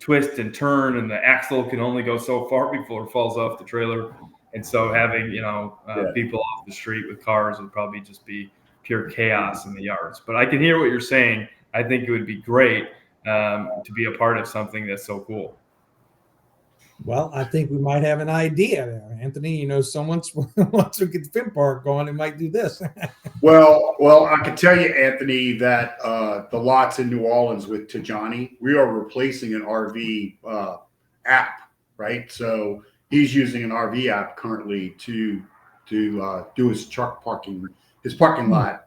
twist and turn, and the axle can only go so far before it falls off the trailer. And so having, people off the street with cars would probably just be pure chaos in the yards. But I can hear what you're saying. I think it would be great to be a part of something that's so cool. Well, I think we might have an idea there, Anthony. Someone wants to get Finpark going and might do this. Well, I can tell you, Anthony, that the lots in New Orleans with Tajani, we are replacing an RV app, right? So he's using an RV app currently to do his parking lot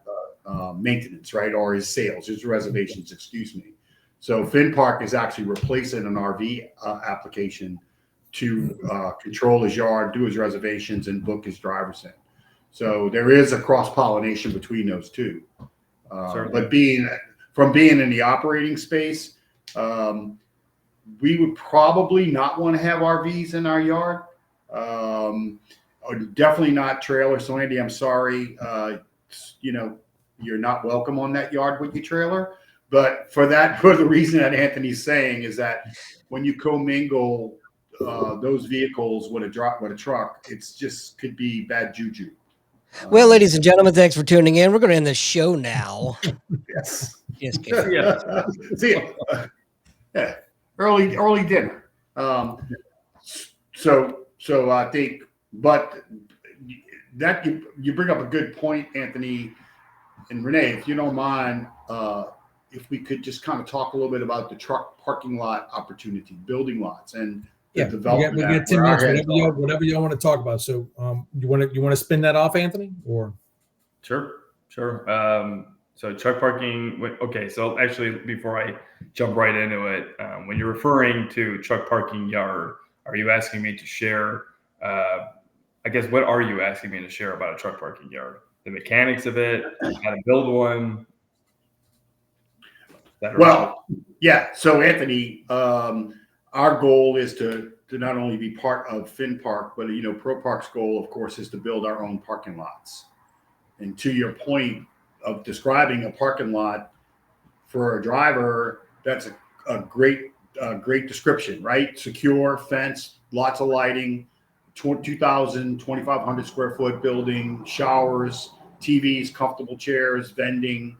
maintenance, right? Or his sales, his reservations, excuse me. So Finpark is actually replacing an RV application to control his yard, do his reservations, and book his drivers in. So there is a cross-pollination between those two. But being in the operating space, we would probably not want to have RVs in our yard. Definitely not trailers. So Andy, I'm sorry, you're not welcome on that yard with your trailer. But for the reason that Anthony's saying is that when you commingle those vehicles with a truck, it's just could be bad juju. Well, ladies and gentlemen, thanks for tuning in. We're going to end the show now. Yes. Just kidding. Yeah. See ya. Yeah. Early dinner. So I think, but that you bring up a good point, Anthony and Rene, if you don't mind, if we could just kind of talk a little bit about the truck parking lot opportunity, building lots, and development. We got 10 minutes, whatever y'all want to talk about. So you want to spin that off, Anthony? Or Sure. So truck parking. Okay. So actually, before I jump right into it, when you're referring to truck parking yard, are you asking me to share? I guess what are you asking me to share about a truck parking yard? The mechanics of it, how to build one. Well, yeah. So Anthony, our goal is to to not only be part of Finpark, but ProPark's goal, of course, is to build our own parking lots. And to your point of describing a parking lot for a driver, that's a great description, right? Secure, fenced, lots of lighting, 2,000, 2,500 square foot building, showers, TVs, comfortable chairs, vending,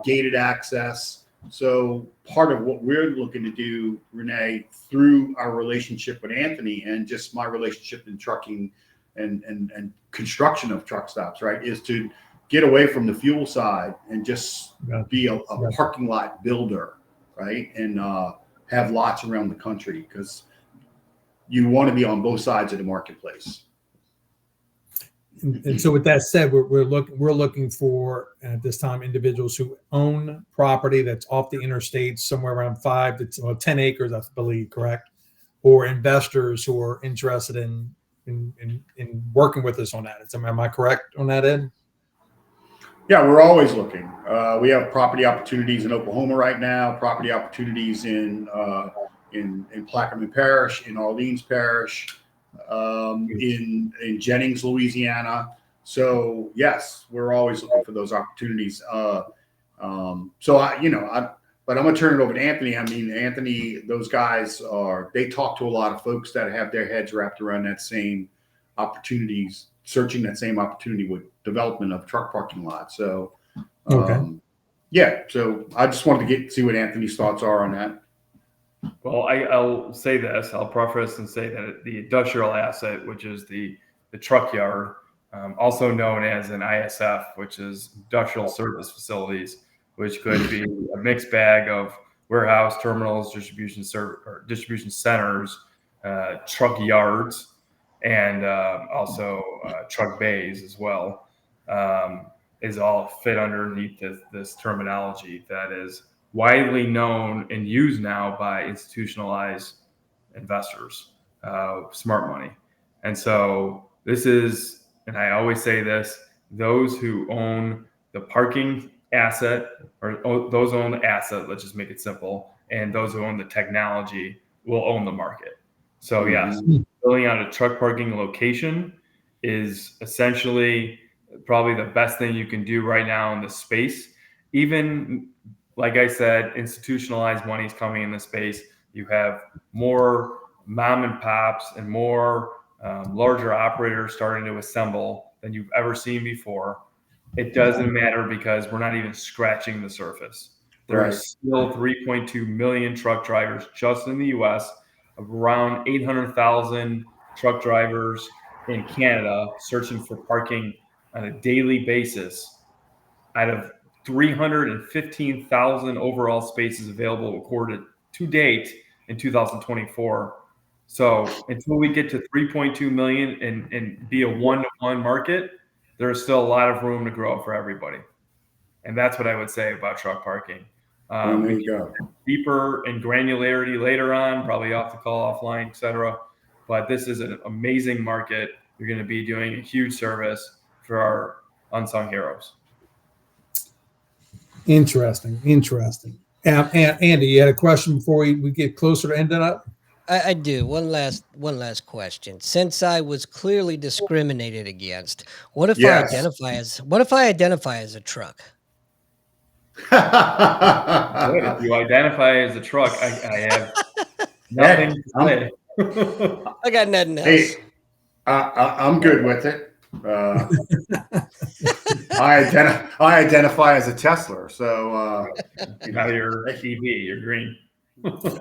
gated access. So part of what we're looking to do, Rene, through our relationship with Anthony and just my relationship in trucking and construction of truck stops, right, is to get away from the fuel side and just be a parking lot builder, right, and have lots around the country, because you want to be on both sides of the marketplace. And so, with that said, we're looking for at this time individuals who own property that's off the interstate, somewhere around 5 to 10 acres, I believe, correct? Or investors who are interested in working with us on that. Am I correct on that, Ed? Yeah, we're always looking. We have property opportunities in Oklahoma right now, property opportunities in Plaquemine Parish, in Orleans Parish, in Jennings, Louisiana. So yes, we're always looking for those opportunities. But I'm gonna turn it over to Anthony. I mean, Anthony, those guys they talk to a lot of folks that have their heads wrapped around that same opportunities, searching that same opportunity with development of truck parking lots. So, so I just wanted to see what Anthony's thoughts are on that. Well, I'll say this. I'll preface and say that the industrial asset, which is the truck yard, also known as an ISF, which is industrial service facilities, which could be a mixed bag of warehouse, terminals, distribution centers, truck yards, and also truck bays as well, is all fit underneath this terminology that is widely known and used now by institutionalized investors, smart money. And so this is, and I always say this, those who own the parking asset, or those who own the asset, let's just make it simple, and those who own the technology will own the market. So yes, building out a truck parking location is essentially probably the best thing you can do right now in this space. Even like I said, institutionalized money is coming in the space. You have more mom and pops and more larger operators starting to assemble than you've ever seen before. It doesn't matter because we're not even scratching the surface. There are still 3.2 million truck drivers just in the U.S., around 800,000 truck drivers in Canada searching for parking on a daily basis out of 315,000 overall spaces available recorded to date in 2024. So until we get to 3.2 million and be a one-to-one market, there's still a lot of room to grow for everybody. And that's what I would say about truck parking. There you go. Deeper in granularity later on, probably off the call, offline, et cetera. But this is an amazing market. You're going to be doing a huge service for our unsung heroes. Interesting. And Andy, you had a question before we get closer to ending up? I do. One last question. Since I was clearly discriminated against, what if I identify as a truck? If you identify as a truck, I have nothing to say. I got nothing else. Hey, I'm good with it. I identify as a Tesla, so now you're EV, you're green.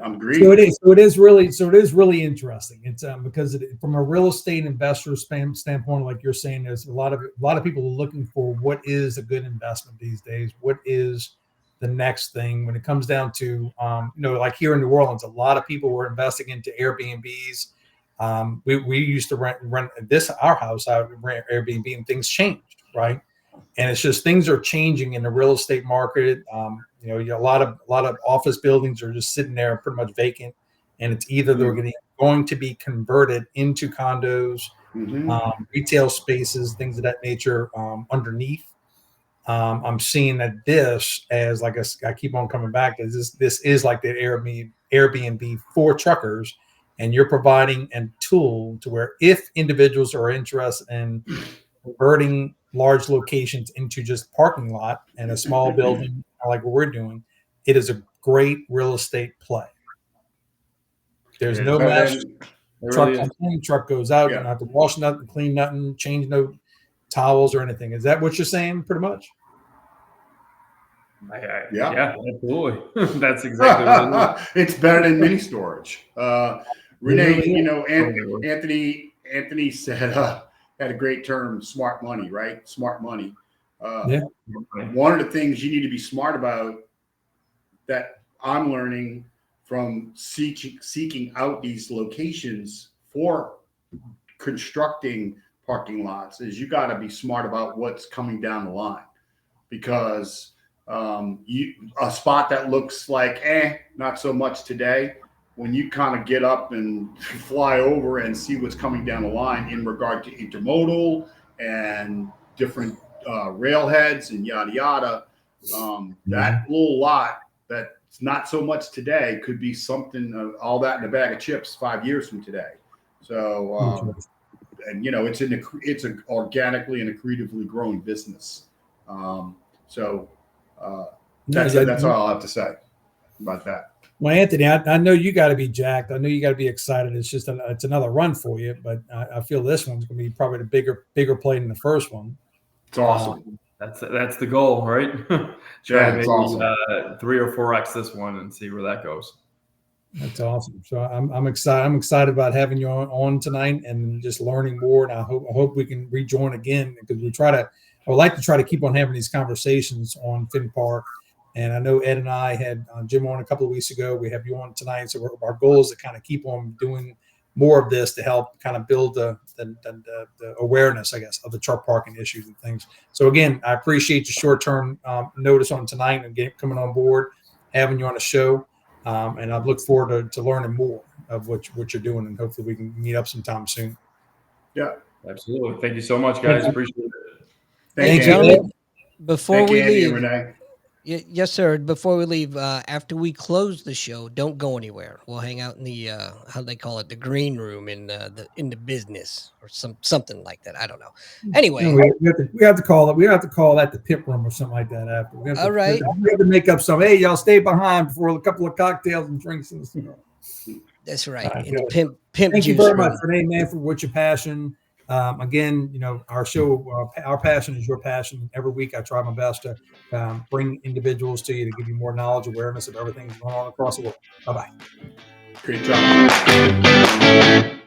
I'm green. So it is really interesting. It's because from a real estate investor standpoint, like you're saying, there's a lot of people looking for what is a good investment these days. What is the next thing when it comes down to like here in New Orleans, a lot of people were investing into Airbnbs. We used to rent our house out of Airbnb, and things changed, right? And it's just things are changing in the real estate market. A lot of office buildings are just sitting there pretty much vacant, and it's either they're going to be converted into condos, retail spaces, things of that nature underneath. I'm seeing that this, as I keep on coming back, is this is like the Airbnb for truckers, and you're providing a tool to where if individuals are interested in converting large locations into just parking lot and a small building like what we're doing, it is a great real estate play. There's no mess. Truck comes in, truck goes out. You don't have to wash nothing, clean nothing, change no towels or anything. Is that what you're saying, pretty much? Yeah, absolutely. That's exactly what it is. It's better than mini storage. Rene, Anthony said had a great term, smart money, right? Smart money. One of the things you need to be smart about that I'm learning from seeking out these locations for constructing parking lots is you got to be smart about what's coming down the line, because a spot that looks like not so much today, when you kind of get up and fly over and see what's coming down the line in regard to intermodal and different railheads and yada yada, that little lot that's not so much today could be something, all that in a bag of chips 5 years from today. So and it's an organically and accretively growing business. That's all I'll have to say about that. Well, Anthony, I know you got to be jacked. I know you got to be excited. It's just it's another run for you, but I feel this one's going to be probably the bigger play than the first one. It's awesome. That's the goal, right? Try to maybe awesome. 3 or 4x this one and see where that goes. That's awesome. So I'm excited. I'm excited about having you on tonight and just learning more. And I hope we can rejoin again, because I would like to try to keep on having these conversations on Finpark. And I know Ed and I had Jim on a couple of weeks ago. We have you on tonight. So our goal is to kind of keep on doing more of this to help kind of build the awareness, I guess, of the truck parking issues and things. So again, I appreciate your short-term notice on tonight and coming on board, having you on the show. And I look forward to learning more of what you're doing, and hopefully we can meet up sometime soon. Yeah, absolutely. Thank you so much, guys. Appreciate it. Thank you. Before we leave, Renee. Yes, sir. Before we leave, after we close the show, don't go anywhere. We'll hang out in the how do they call it, the green room in the business or something like that. I don't know. Anyway, we have to call it. We have to call that the pip room or something like that. After we have to make up some. Hey, y'all stay behind for a couple of cocktails and drinks. That's right. In the pimp Thank juice you very room. much, Rene, man, for what your passion. Again, our show, our passion is your passion. Every week I try my best to bring individuals to you to give you more knowledge, awareness of everything going on across the world. Bye-bye. Great job.